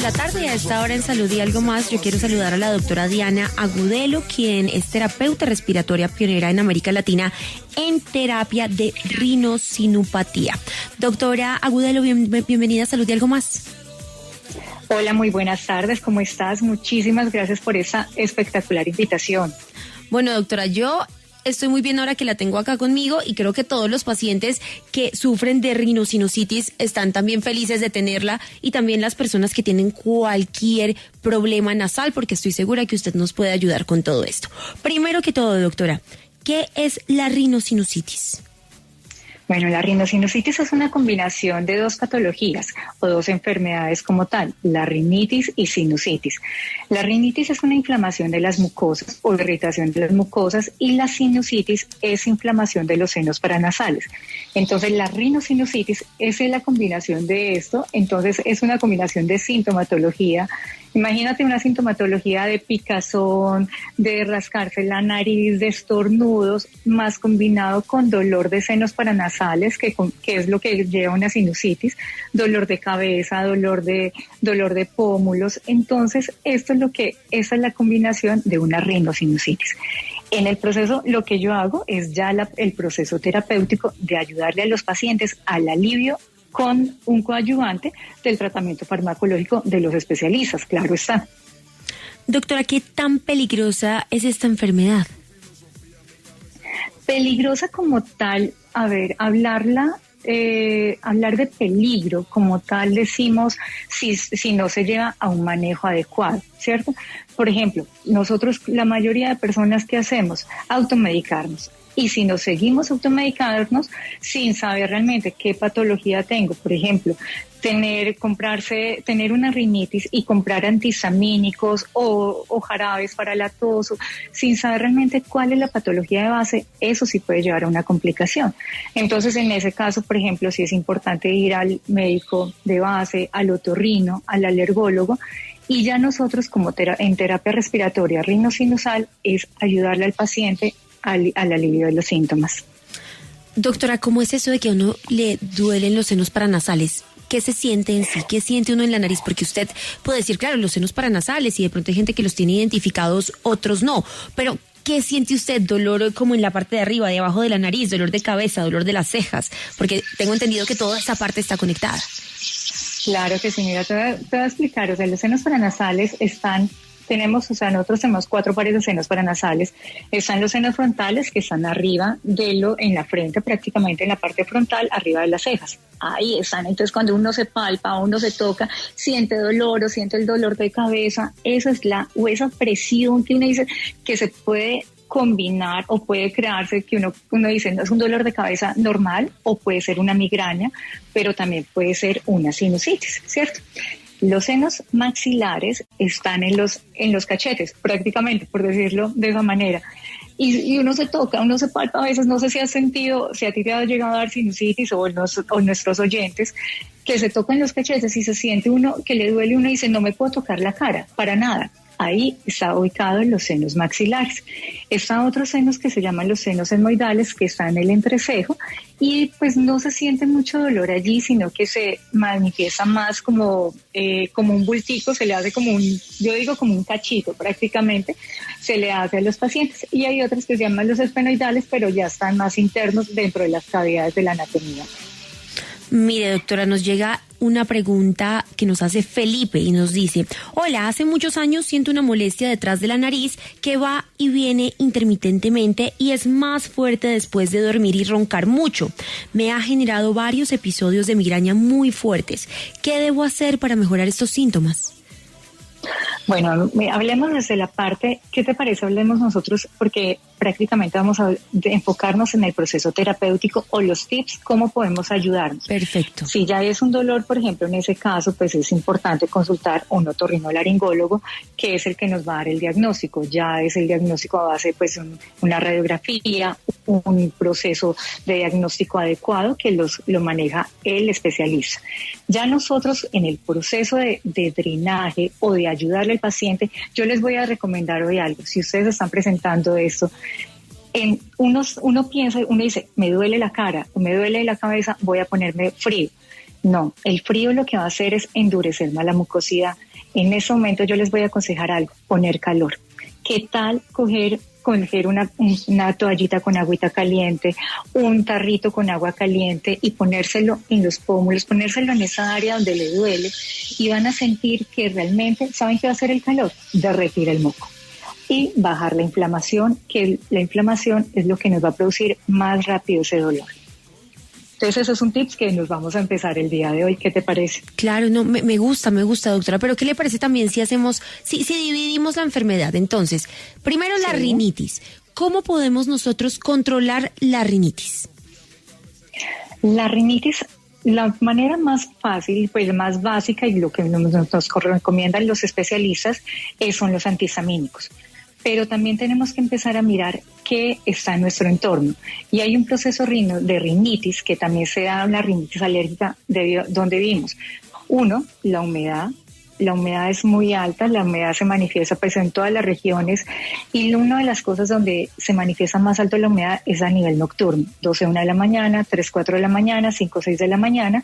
la tarde. A esta hora en Salud y Algo Más, yo quiero saludar a la doctora Diana Agudelo, quien es terapeuta respiratoria pionera en América Latina en terapia de rinosinupatía. Doctora Agudelo, bienvenida a Salud y Algo Más. Hola, muy buenas tardes, ¿cómo estás? Muchísimas gracias por esa espectacular invitación. Bueno, doctora, yo estoy muy bien ahora que la tengo acá conmigo y creo que todos los pacientes que sufren de rinosinusitis están también felices de tenerla y también las personas que tienen cualquier problema nasal, porque estoy segura que usted nos puede ayudar con todo esto. Primero que todo, doctora, ¿qué es la rinosinusitis? Bueno, la rinosinusitis es una combinación de dos patologías o dos enfermedades como tal, la rinitis y sinusitis. La rinitis es una inflamación de las mucosas o irritación de las mucosas y la sinusitis es inflamación de los senos paranasales. Entonces, la rinosinusitis es la combinación de esto, entonces es una combinación de sintomatología. Imagínate una sintomatología de picazón, de rascarse la nariz, de estornudos, más combinado con dolor de senos paranasales, que es lo que lleva una sinusitis, dolor de cabeza, dolor de pómulos. Entonces, esa es la combinación de una rinosinusitis. En el proceso, lo que yo hago es ya el proceso terapéutico de ayudarle a los pacientes al alivio con un coadyuvante del tratamiento farmacológico de los especialistas, claro está. Doctora, ¿qué tan peligrosa es esta enfermedad? Peligrosa como tal, a ver, hablar de peligro como tal decimos si no se lleva a un manejo adecuado, ¿cierto? Por ejemplo, nosotros, la mayoría de personas que hacemos, automedicarnos. Y si nos seguimos automedicarnos sin saber realmente qué patología tengo, por ejemplo, tener una rinitis y comprar antihistamínicos o jarabes para la tos, sin saber realmente cuál es la patología de base, eso sí puede llevar a una complicación. Entonces, en ese caso, por ejemplo, sí es importante ir al médico de base, al otorrino, al alergólogo, y ya nosotros como en terapia respiratoria rinosinusal es ayudarle al paciente al alivio de los síntomas. Doctora, ¿cómo es eso de que a uno le duelen los senos paranasales? ¿Qué se siente en sí? ¿Qué siente uno en la nariz? Porque usted puede decir, claro, los senos paranasales y de pronto hay gente que los tiene identificados, otros no. Pero, ¿qué siente usted? ¿Dolor como en la parte de arriba, de abajo de la nariz? ¿Dolor de cabeza? ¿Dolor de las cejas? Porque tengo entendido que toda esta parte está conectada. Claro que sí, mira, te voy a explicar. O sea, los senos paranasales nosotros tenemos 4 pares de senos paranasales. Están los senos frontales que están arriba en la frente, prácticamente en la parte frontal, arriba de las cejas. Ahí están. Entonces, cuando uno se palpa, uno se toca, siente dolor o siente el dolor de cabeza, esa presión que uno dice que se puede combinar o puede crearse que uno dice, no es un dolor de cabeza normal o puede ser una migraña, pero también puede ser una sinusitis, ¿cierto? Los senos maxilares están en los cachetes, prácticamente, por decirlo de esa manera. Y uno se toca, uno se palpa a veces, no sé si has sentido, si a ti te ha llegado a dar sinusitis o nuestros oyentes, que se tocan los cachetes y se siente uno que le duele, uno dice, no me puedo tocar la cara, para nada. Ahí está ubicado en los senos maxilares. Están otros senos que se llaman los senos etmoidales, que están en el entrecejo, y pues no se siente mucho dolor allí, sino que se manifiesta más como un bultico, se le hace como un cachito prácticamente, se le hace a los pacientes. Y hay otros que se llaman los esfenoidales, pero ya están más internos dentro de las cavidades de la anatomía. Mire, doctora, nos llega una pregunta que nos hace Felipe y nos dice: hola, hace muchos años siento una molestia detrás de la nariz que va y viene intermitentemente y es más fuerte después de dormir y roncar mucho. Me ha generado varios episodios de migraña muy fuertes. ¿Qué debo hacer para mejorar estos síntomas? Bueno, hablemos desde la parte, ¿qué te parece? Hablemos nosotros, porque prácticamente vamos a enfocarnos en el proceso terapéutico o los tips, cómo podemos ayudarnos. Perfecto. Si ya es un dolor, por ejemplo, en ese caso, pues es importante consultar a un otorrinolaringólogo, que es el que nos va a dar el diagnóstico. Ya es el diagnóstico a base, pues, una radiografía, un proceso de diagnóstico adecuado que lo maneja el especialista. Ya nosotros, en el proceso de drenaje o de ayudarle al paciente, yo les voy a recomendar hoy algo. Si ustedes están presentando esto, uno piensa, uno dice, me duele la cara o me duele la cabeza, voy a ponerme frío. No, el frío lo que va a hacer es endurecer más la mucosidad. En ese momento yo les voy a aconsejar algo, poner calor. ¿Qué tal coger una toallita con agüita caliente, un tarrito con agua caliente y ponérselo en los pómulos, ponérselo en esa área donde le duele, y van a sentir que realmente, ¿saben qué va a hacer el calor? Derretir el moco y bajar la inflamación, que la inflamación es lo que nos va a producir más rápido ese dolor. Entonces, esos son tips que nos vamos a empezar el día de hoy. ¿Qué te parece? Claro, no, me gusta, doctora. Pero ¿qué le parece también si dividimos la enfermedad? Entonces, primero la rinitis. ¿Cómo podemos nosotros controlar la rinitis? La rinitis, la manera más fácil, pues más básica, y lo que nos recomiendan los especialistas son los antihistamínicos. Pero también tenemos que empezar a mirar qué está en nuestro entorno. Y hay un proceso de rinitis, que también se da una rinitis alérgica donde vivimos. Uno, la humedad. La humedad es muy alta, la humedad se manifiesta pues en todas las regiones, y una de las cosas donde se manifiesta más alto la humedad es a nivel nocturno, 12, 1 de la mañana, 3, 4 de la mañana, 5, 6 de la mañana,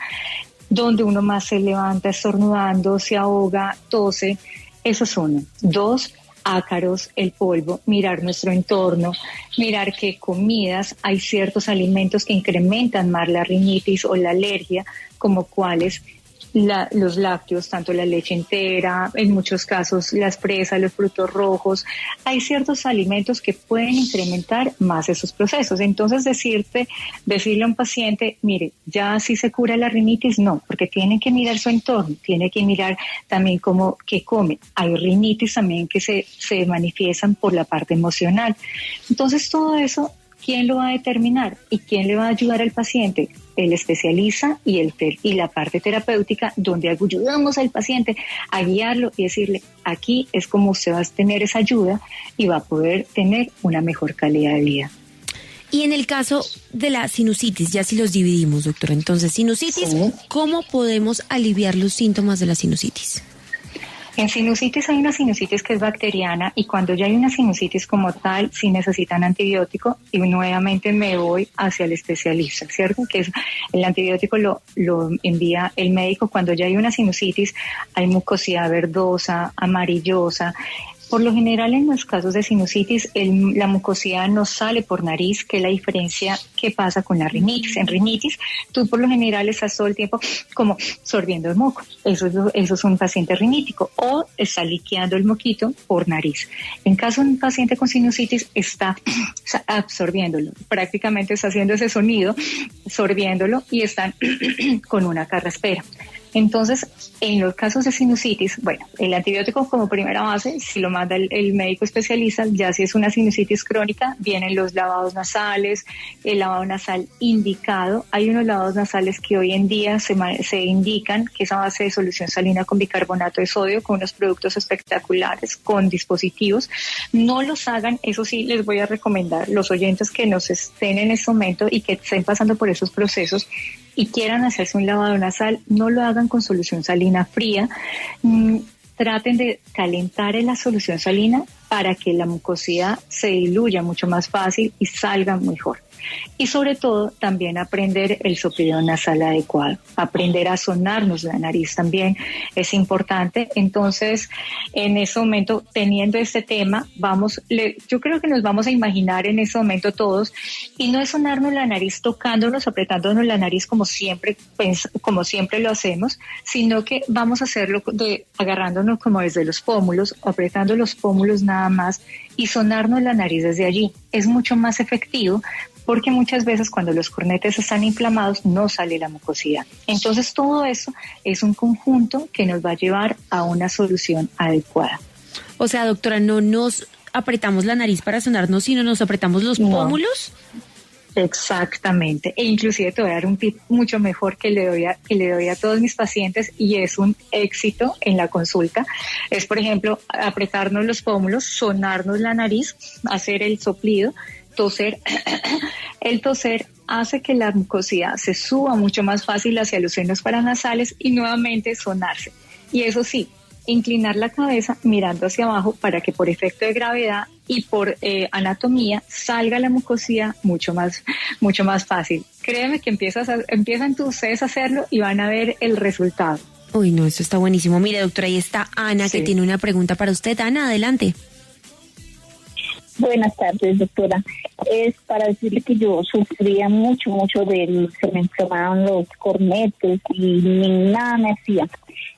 donde uno más se levanta estornudando, se ahoga, tose. Eso es uno. Dos, ácaros, el polvo, mirar nuestro entorno, mirar qué comidas, hay ciertos alimentos que incrementan más la rinitis o la alergia, como cuáles, los lácteos, tanto la leche entera, en muchos casos las fresas, los frutos rojos. Hay ciertos alimentos que pueden incrementar más esos procesos. Entonces, decirle a un paciente, mire, ya si se cura la rinitis, no, porque tiene que mirar su entorno, tiene que mirar también qué come. Hay rinitis también que se manifiestan por la parte emocional. Entonces, todo eso, ¿quién lo va a determinar? ¿Y quién le va a ayudar al paciente? El especialista y la parte terapéutica, donde ayudamos al paciente a guiarlo y decirle, aquí es como usted va a tener esa ayuda y va a poder tener una mejor calidad de vida. Y en el caso de la sinusitis, ya si los dividimos, doctora, entonces, sinusitis, sí. ¿Cómo podemos aliviar los síntomas de la sinusitis? En sinusitis hay una sinusitis que es bacteriana, y cuando ya hay una sinusitis como tal, sí necesitan antibiótico, y nuevamente me voy hacia el especialista, ¿cierto? Que es el antibiótico lo envía el médico cuando ya hay una sinusitis, hay mucosidad verdosa, amarillosa. Por lo general, en los casos de sinusitis, la mucosidad no sale por nariz, que es la diferencia que pasa con la rinitis. En rinitis, tú por lo general estás todo el tiempo como sorbiendo el moco. Eso es un paciente rinítico. O está liqueando el moquito por nariz. En caso de un paciente con sinusitis, está absorbiéndolo. Prácticamente está haciendo ese sonido, sorbiéndolo, y están con una carraspera. Entonces, en los casos de sinusitis, bueno, el antibiótico como primera base, si lo manda el médico especialista. Ya si es una sinusitis crónica, vienen los lavados nasales, el lavado nasal indicado. Hay unos lavados nasales que hoy en día se indican, que es a base de solución salina con bicarbonato de sodio, con unos productos espectaculares, con dispositivos. No los hagan, eso sí les voy a recomendar, los oyentes que nos estén en este momento y que estén pasando por esos procesos y quieran hacerse un lavado nasal, no lo hagan con solución salina fría. Traten de calentar en la solución salina para que la mucosidad se diluya mucho más fácil y salga mejor. Y sobre todo, también aprender el soplido nasal adecuado. Aprender a sonarnos la nariz también es importante. Entonces, en ese momento, teniendo este tema, yo creo que nos vamos a imaginar en ese momento todos, y no es sonarnos la nariz tocándonos, apretándonos la nariz como siempre lo hacemos, sino que vamos a hacerlo agarrándonos como desde los pómulos, apretando los pómulos nada más y sonarnos la nariz desde allí. Es mucho más efectivo, porque muchas veces cuando los cornetes están inflamados no sale la mucosidad. Entonces todo eso es un conjunto que nos va a llevar a una solución adecuada. O sea, doctora, no nos apretamos la nariz para sonarnos, sino nos apretamos los pómulos. Exactamente, e inclusive te voy a dar un tip mucho mejor que le doy a todos mis pacientes, y es un éxito en la consulta. Es, por ejemplo, apretarnos los pómulos, sonarnos la nariz, hacer el soplido, toser. El toser hace que la mucosidad se suba mucho más fácil hacia los senos paranasales y nuevamente sonarse. Y eso sí, inclinar la cabeza mirando hacia abajo para que por efecto de gravedad y por anatomía salga la mucosidad mucho más fácil. Créeme que empiezan ustedes a hacerlo y van a ver el resultado. Uy, no, eso está buenísimo. Mire, doctora, ahí está Ana, Sí. que tiene una pregunta para usted. Ana, adelante. Buenas tardes, doctora. Es para decirle que yo sufría mucho se me inflamaban los cornetes y ni nada me hacía.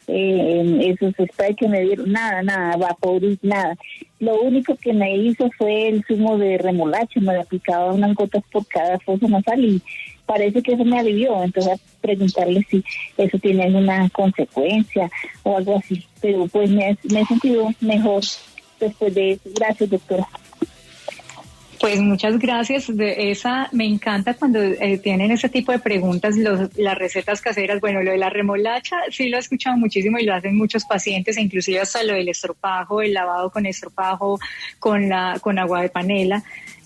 Esos sprays que me dieron, nada, Vaporub, nada. Lo único que me hizo fue el zumo de remolacha, me aplicaba unas gotas por cada fosa nasal y parece que eso me alivió. Entonces, a preguntarle si eso tiene alguna consecuencia o algo así. Pero pues me he sentido mejor después de eso. Gracias, doctora. Pues muchas gracias. Me encanta cuando tienen ese tipo de preguntas, las recetas caseras. Bueno, lo de la remolacha sí lo he escuchado muchísimo y lo hacen muchos pacientes, e inclusive hasta lo del estropajo, el lavado con estropajo, con agua de panela.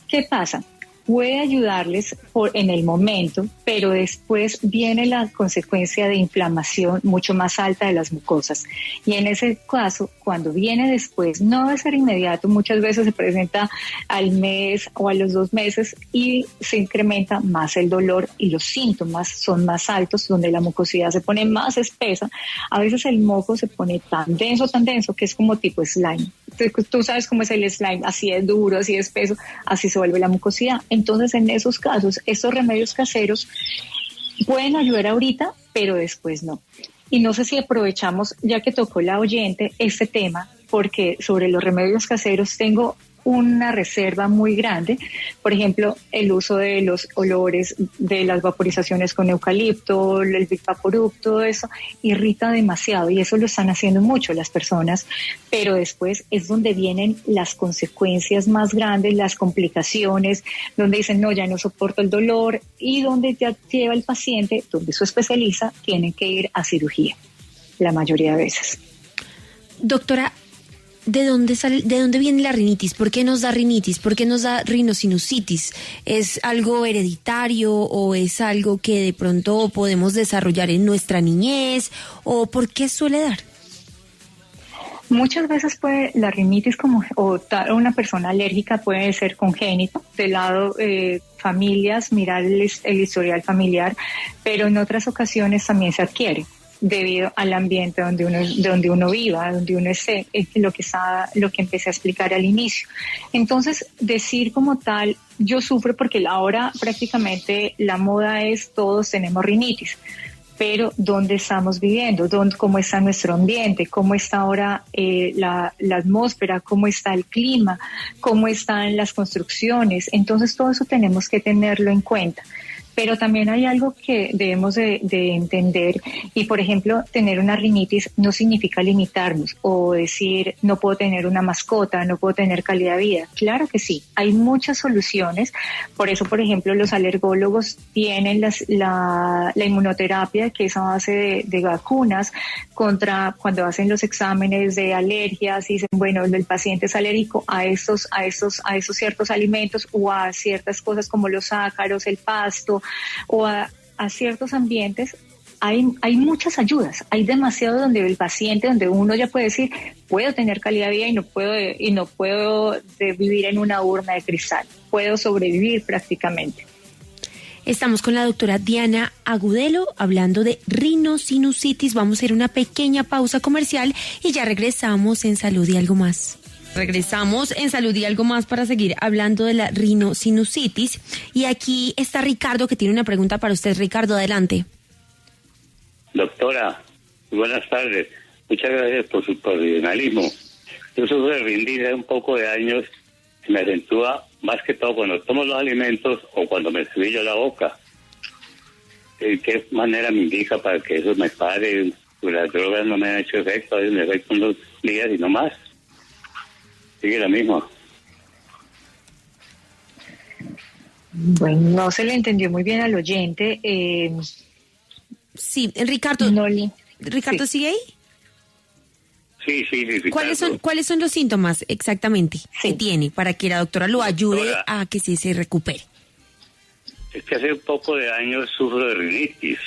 ¿Qué pasa? Puede ayudarles en el momento, pero después viene la consecuencia de inflamación mucho más alta de las mucosas. Y en ese caso, cuando viene después, no debe ser inmediato, muchas veces se presenta al mes o a los 2 meses y se incrementa más el dolor y los síntomas son más altos, donde la mucosidad se pone más espesa. A veces el moco se pone tan denso, que es como tipo slime. Tú sabes cómo es el slime, así es duro, así es espeso, así se vuelve la mucosidad. Entonces, en esos casos, estos remedios caseros pueden ayudar ahorita, pero después no. Y no sé si aprovechamos, ya que tocó la oyente, este tema, porque sobre los remedios caseros tengo una reserva muy grande. Por ejemplo, el uso de los olores, de las vaporizaciones con eucalipto, el Big Vaporub, todo eso irrita demasiado y eso lo están haciendo mucho las personas, pero después es donde vienen las consecuencias más grandes, las complicaciones, donde dicen, no, ya no soporto el dolor y donde ya lleva el paciente, donde su especialista tiene que ir a cirugía, la mayoría de veces. Doctora, ¿de dónde viene la rinitis? ¿Por qué nos da rinitis? ¿Por qué nos da rinosinusitis? ¿Es algo hereditario o es algo que de pronto podemos desarrollar en nuestra niñez? ¿O por qué suele dar? Muchas veces puede la rinitis una persona alérgica puede ser congénito, del lado familias, mirar el historial familiar, pero en otras ocasiones también se adquiere debido al ambiente donde uno viva, donde uno esté, lo que empecé a explicar al inicio. Entonces, decir como tal, yo sufro porque ahora prácticamente la moda es todos tenemos rinitis, pero ¿dónde estamos viviendo? ¿Cómo está nuestro ambiente? ¿Cómo está ahora la atmósfera? ¿Cómo está el clima? ¿Cómo están las construcciones? Entonces, todo eso tenemos que tenerlo en cuenta. Pero también hay algo que debemos de entender y, por ejemplo, tener una rinitis no significa limitarnos o decir no puedo tener una mascota, no puedo tener calidad de vida. Claro que sí, hay muchas soluciones. Por eso, por ejemplo, los alergólogos tienen la inmunoterapia, que es a base de vacunas contra cuando hacen los exámenes de alergias y dicen, bueno, el paciente es alérgico a esos ciertos alimentos o a ciertas cosas como los ácaros, el pasto, o a ciertos ambientes. Hay muchas ayudas, hay demasiado donde el paciente, donde uno ya puede decir, puedo tener calidad de vida y no puedo vivir en una urna de cristal, puedo sobrevivir prácticamente. Estamos con la doctora Diana Agudelo hablando de rinosinusitis. Vamos a ir a una pequeña pausa comercial y ya regresamos en Salud y Algo Más. Regresamos en Salud y Algo Más para seguir hablando de la rinosinusitis. Y aquí está Ricardo, que tiene una pregunta para usted. Ricardo, adelante. Doctora, buenas tardes. Muchas gracias por su profesionalismo. Yo sufro de rinitis hace un poco de años. Me acentúa más que todo cuando tomo los alimentos o cuando me cepillo la boca. ¿De qué manera me indica para que eso me pare? Pues las drogas no me han hecho efecto, a veces me efecto unos días y no más. Sigue la misma. Bueno, no se le entendió muy bien al oyente. Sí, Ricardo. ¿Ricardo sí. sigue ahí? Sí, Ricardo. ¿Cuáles son los síntomas exactamente que tiene para que la doctora lo ayude Doctora, a que se recupere? Es que hace un poco de años sufro de rinitis,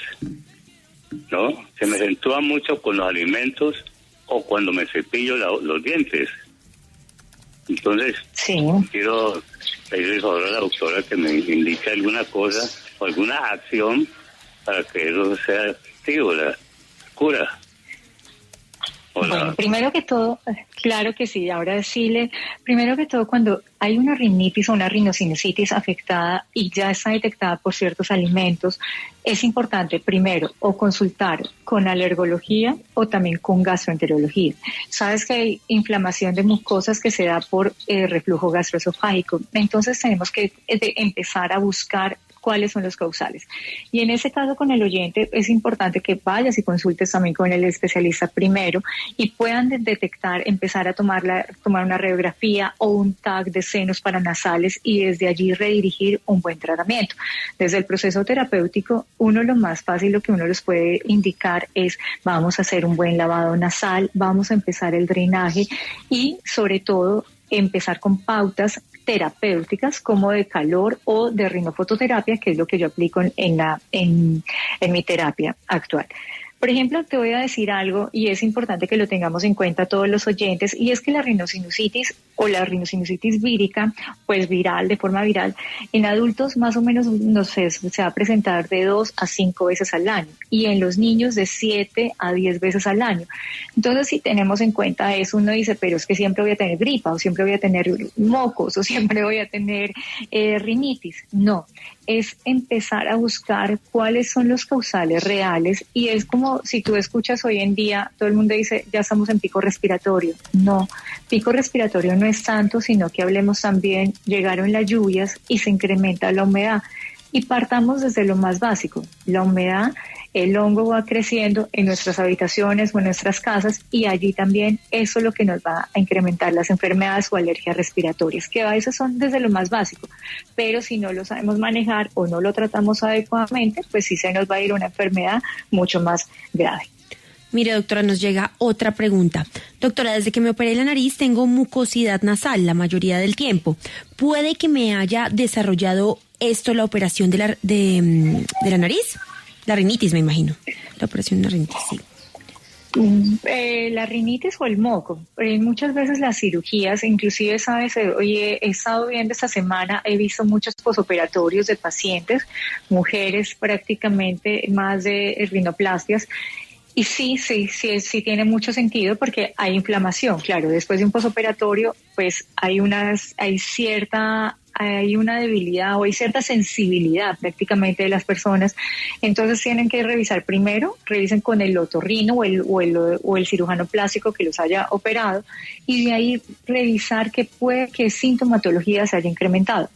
¿no? Se me acentúa mucho con los alimentos o cuando me cepillo los dientes. Entonces, quiero pedirle el favor a la doctora que me indique alguna cosa o alguna acción para que eso sea efectivo, la cura. Hola. Bueno, primero que todo, claro que sí, ahora decirle, primero que todo, cuando hay una rinitis o una rinosinusitis afectada y ya está detectada por ciertos alimentos, es importante primero o consultar con alergología o también con gastroenterología. Sabes que hay inflamación de mucosas que se da por reflujo gastroesofágico, entonces tenemos que empezar a buscar cuáles son los causales. Y en ese caso con el oyente es importante que vayas y consultes también con el especialista primero y puedan detectar, empezar a tomar una radiografía o un TAC de senos paranasales y desde allí redirigir un buen tratamiento. Desde el proceso terapéutico, lo más fácil, lo que uno les puede indicar es vamos a hacer un buen lavado nasal, vamos a empezar el drenaje y sobre todo empezar con pautas terapéuticas como de calor o de rinofototerapia, que es lo que yo aplico en mi terapia actual. Por ejemplo, te voy a decir algo y es importante que lo tengamos en cuenta todos los oyentes, y es que la rinosinusitis o la rinosinusitis vírica, pues viral, de forma viral, en adultos más o menos se va a presentar de 2 a 5 veces al año y en los niños de 7 a 10 veces al año. Entonces, si tenemos en cuenta eso, uno dice, pero es que siempre voy a tener gripa o siempre voy a tener mocos o siempre voy a tener rinitis. No, es empezar a buscar cuáles son los causales reales, y es como si tú escuchas hoy en día, todo el mundo dice, ya estamos en pico respiratorio. No, pico respiratorio no es tanto, sino que hablemos también, llegaron las lluvias y se incrementa la humedad. Y partamos desde lo más básico, la humedad. El hongo va creciendo en nuestras habitaciones o en nuestras casas, y allí también eso es lo que nos va a incrementar las enfermedades o alergias respiratorias, que a veces son desde lo más básico, pero si no lo sabemos manejar o no lo tratamos adecuadamente, pues sí se nos va a ir una enfermedad mucho más grave. Mire, doctora, nos llega otra pregunta. Doctora, desde que me operé la nariz tengo mucosidad nasal la mayoría del tiempo. ¿Puede que me haya desarrollado esto la operación de la nariz? La rinitis, me imagino. La operación de la rinitis, sí. La rinitis o el moco. Muchas veces las cirugías, inclusive, sabes, oye, he estado viendo esta semana, he visto muchos posoperatorios de pacientes, mujeres prácticamente más de rinoplastias. Y sí tiene mucho sentido porque hay inflamación. Claro, después de un posoperatorio, pues hay una debilidad o hay cierta sensibilidad prácticamente de las personas. Entonces tienen que revisar primero, revisen con el otorrino o el cirujano plástico que los haya operado, y de ahí revisar qué sintomatología se haya incrementado.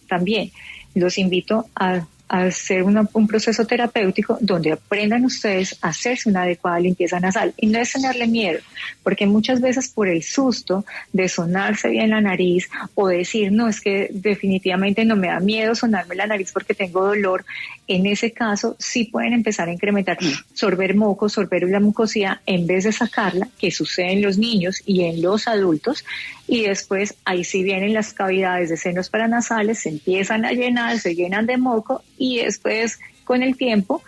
También los invito a hacer un proceso terapéutico donde aprendan ustedes a hacerse una adecuada limpieza nasal, y no es tenerle miedo, porque muchas veces por el susto de sonarse bien la nariz o decir, no, es que definitivamente no me da miedo sonarme la nariz porque tengo dolor, en ese caso sí pueden empezar a incrementar, sorber moco, sorber la mucosidad en vez de sacarla, que sucede en los niños y en los adultos, y después ahí sí vienen las cavidades de senos paranasales, se empiezan a llenar, se llenan de moco, y después con el tiempo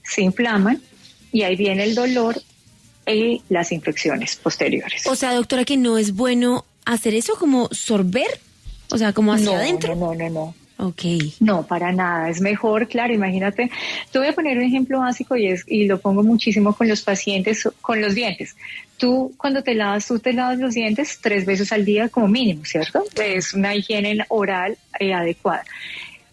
se inflaman y ahí viene el dolor y las infecciones posteriores. O sea, doctora, que no es bueno hacer eso, como sorber, o sea, como hacia adentro. No. Okay. No, para nada. Es mejor, claro, imagínate. Te voy a poner un ejemplo básico y lo pongo muchísimo con los pacientes, con los dientes. Tú te lavas los dientes 3 veces al día como mínimo, ¿cierto? Es una higiene oral adecuada.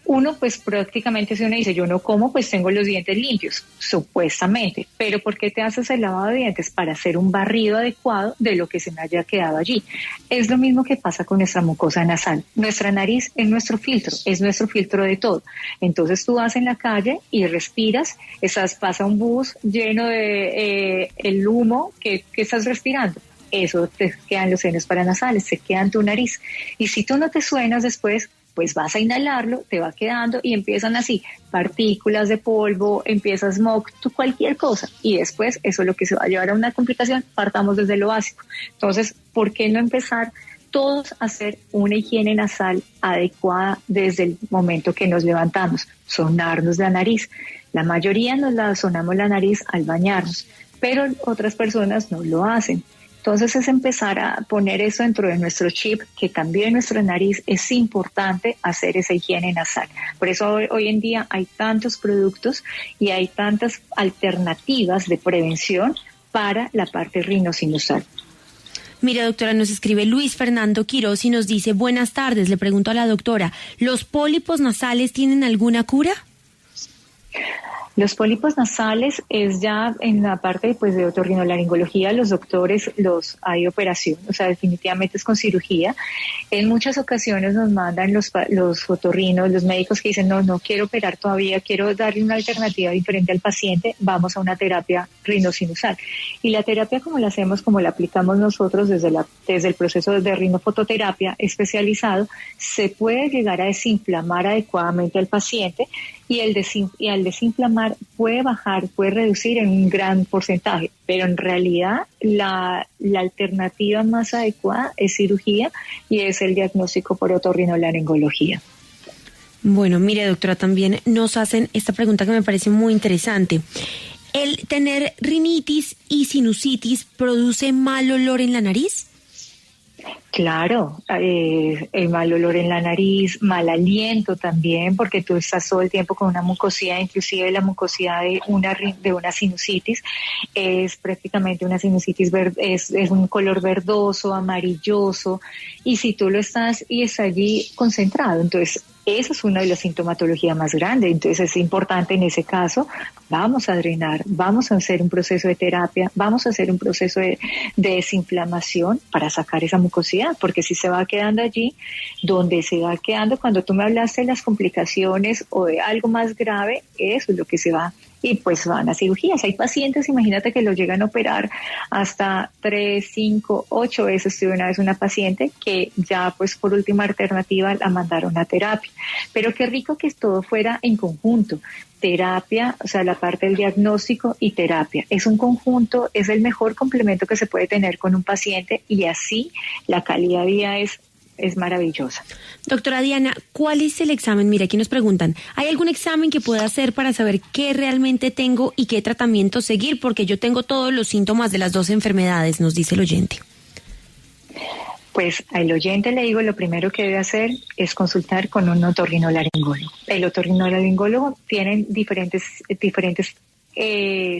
Uno, pues prácticamente si uno dice yo no como, pues tengo los dientes limpios, supuestamente. Pero ¿por qué te haces el lavado de dientes? Para hacer un barrido adecuado de lo que se me haya quedado allí. Es lo mismo que pasa con nuestra mucosa nasal. Nuestra nariz es nuestro filtro de todo. Entonces tú vas en la calle y respiras, pasa un bus lleno de el humo que estás respirando. Eso te quedan los senos paranasales, se queda en tu nariz. Y si tú no te suenas después, pues vas a inhalarlo, te va quedando y empiezan así partículas de polvo, empieza smog, cualquier cosa, y después eso es lo que se va a llevar a una complicación. Partamos desde lo básico. Entonces, ¿por qué no empezar todos a hacer una higiene nasal adecuada desde el momento que nos levantamos? Sonarnos la nariz. La mayoría sonamos la nariz al bañarnos, pero otras personas no lo hacen. Entonces es empezar a poner eso dentro de nuestro chip, que también en nuestra nariz es importante hacer esa higiene nasal. Por eso hoy en día hay tantos productos y hay tantas alternativas de prevención para la parte rinosinusal. Mire, doctora, nos escribe Luis Fernando Quiroz y nos dice, buenas tardes, le pregunto a la doctora, ¿los pólipos nasales tienen alguna cura? Los pólipos nasales es ya en la parte pues de otorrinolaringología, los doctores hay operación, o sea, definitivamente es con cirugía. En muchas ocasiones nos mandan los otorrinos, los médicos que dicen, no quiero operar todavía, quiero darle una alternativa diferente al paciente, vamos a una terapia rinosinusal. Y la terapia como la hacemos, como la aplicamos nosotros desde el proceso de rinofototerapia especializado, se puede llegar a desinflamar adecuadamente al paciente y al desinflamar puede reducir en un gran porcentaje, pero en realidad la alternativa más adecuada es cirugía y es el diagnóstico por otorrinolaringología. Bueno, mire, doctora, también nos hacen esta pregunta que me parece muy interesante. ¿El tener rinitis y sinusitis produce mal olor en la nariz? Claro, el mal olor en la nariz, mal aliento también, porque tú estás todo el tiempo con una mucosidad, inclusive la mucosidad de una sinusitis es prácticamente una sinusitis es un color verdoso, amarilloso, y si tú estás allí concentrado, entonces esa es una de las sintomatologías más grandes. Entonces es importante en ese caso, vamos a drenar, vamos a hacer un proceso de terapia, vamos a hacer un proceso de desinflamación para sacar esa mucosidad, porque si se va quedando allí, donde se va quedando, cuando tú me hablaste de las complicaciones o de algo más grave, eso es lo que se va. Y pues van a cirugías. Hay pacientes, imagínate que los llegan a operar hasta 3, 5, 8 veces. Tuve una vez una paciente que ya pues por última alternativa la mandaron a terapia. Pero qué rico que todo fuera en conjunto. Terapia, o sea, la parte del diagnóstico y terapia. Es un conjunto, es el mejor complemento que se puede tener con un paciente y así la calidad de vida es maravillosa. Doctora Diana, ¿cuál es el examen? Mira, aquí nos preguntan, ¿hay algún examen que pueda hacer para saber qué realmente tengo y qué tratamiento seguir? Porque yo tengo todos los síntomas de las dos enfermedades, nos dice el oyente. Pues al oyente le digo, lo primero que debe hacer es consultar con un otorrinolaringólogo. El otorrinolaringólogo tiene diferentes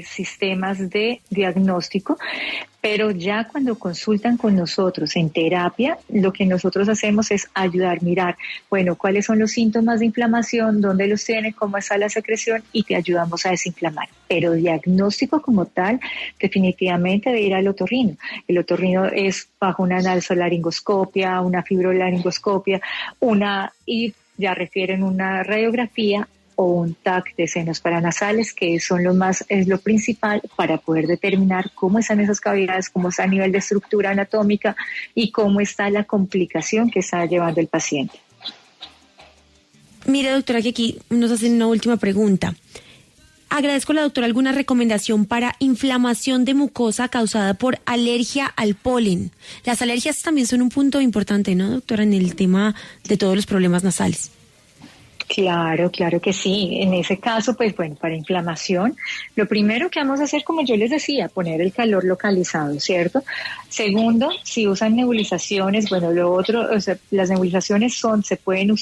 sistemas de diagnóstico, pero ya cuando consultan con nosotros en terapia, lo que nosotros hacemos es ayudar, mirar, bueno, cuáles son los síntomas de inflamación, dónde los tiene, cómo está la secreción y te ayudamos a desinflamar. Pero diagnóstico como tal, definitivamente debe ir al otorrino. El otorrino es bajo una nasolaringoscopia, una fibrolaringoscopia, y ya refieren una radiografía o un TAC de senos paranasales, que es lo principal para poder determinar cómo están esas cavidades, cómo está a nivel de estructura anatómica y cómo está la complicación que está llevando el paciente. Mire, doctora, que aquí nos hacen una última pregunta. Agradezco a la doctora alguna recomendación para inflamación de mucosa causada por alergia al polen. Las alergias también son un punto importante, ¿no, doctora, en el tema de todos los problemas nasales? Claro que sí. En ese caso, pues bueno, para inflamación, lo primero que vamos a hacer, como yo les decía, poner el calor localizado, ¿cierto? Segundo, si usan nebulizaciones, bueno, lo otro, o sea, las nebulizaciones se pueden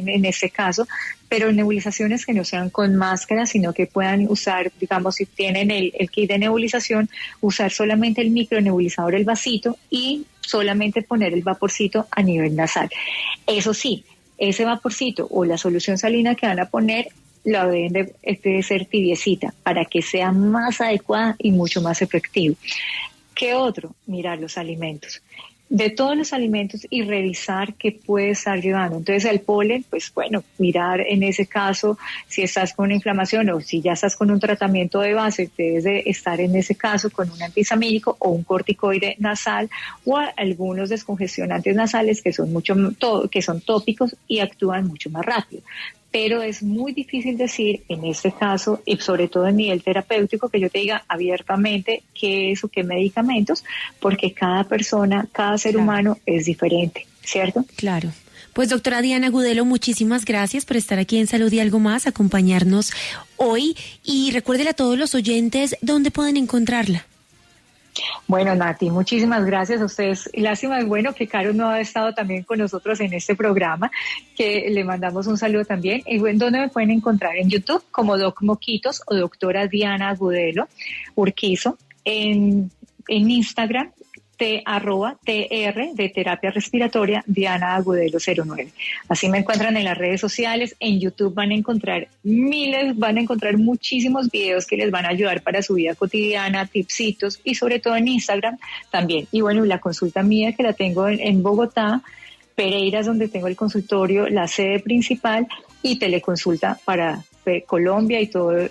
en ese caso, pero nebulizaciones que no sean con máscara, sino que puedan usar, digamos, si tienen el kit de nebulización, usar solamente el micronebulizador, el vasito, y solamente poner el vaporcito a nivel nasal. Eso sí, ese vaporcito o la solución salina que van a poner la deben de ser tibiecita para que sea más adecuada y mucho más efectivo. ¿Qué otro? Mirar los alimentos. De todos los alimentos y revisar qué puede estar llevando. Entonces el polen, pues bueno, mirar en ese caso si estás con una inflamación o si ya estás con un tratamiento de base, debes de estar en ese caso con un antihistamínico o un corticoide nasal o algunos descongestionantes nasales que son tópicos y actúan mucho más rápido. Pero es muy difícil decir en este caso, y sobre todo en nivel terapéutico, que yo te diga abiertamente qué es o qué medicamentos, porque cada persona, cada ser humano es diferente, ¿cierto? Claro. Pues doctora Diana Gudelo, muchísimas gracias por estar aquí en Salud y Algo Más, acompañarnos hoy, y recuérdele a todos los oyentes dónde pueden encontrarla. Bueno, Nati, muchísimas gracias a ustedes. Lástima, bueno, que Caro no ha estado también con nosotros en este programa, que le mandamos un saludo también. Y bueno, ¿dónde me pueden encontrar? En YouTube como Doc Moquitos o doctora Diana Gudelo Urquizo. en Instagram, @TR de terapia respiratoria, Diana Agudelo 09. Así me encuentran en las redes sociales. En YouTube van a encontrar muchísimos videos que les van a ayudar para su vida cotidiana, tipsitos, y sobre todo en Instagram también. Y bueno, la consulta mía, que la tengo en Bogotá, Pereiras, donde tengo el consultorio, la sede principal, y teleconsulta para Colombia y todo.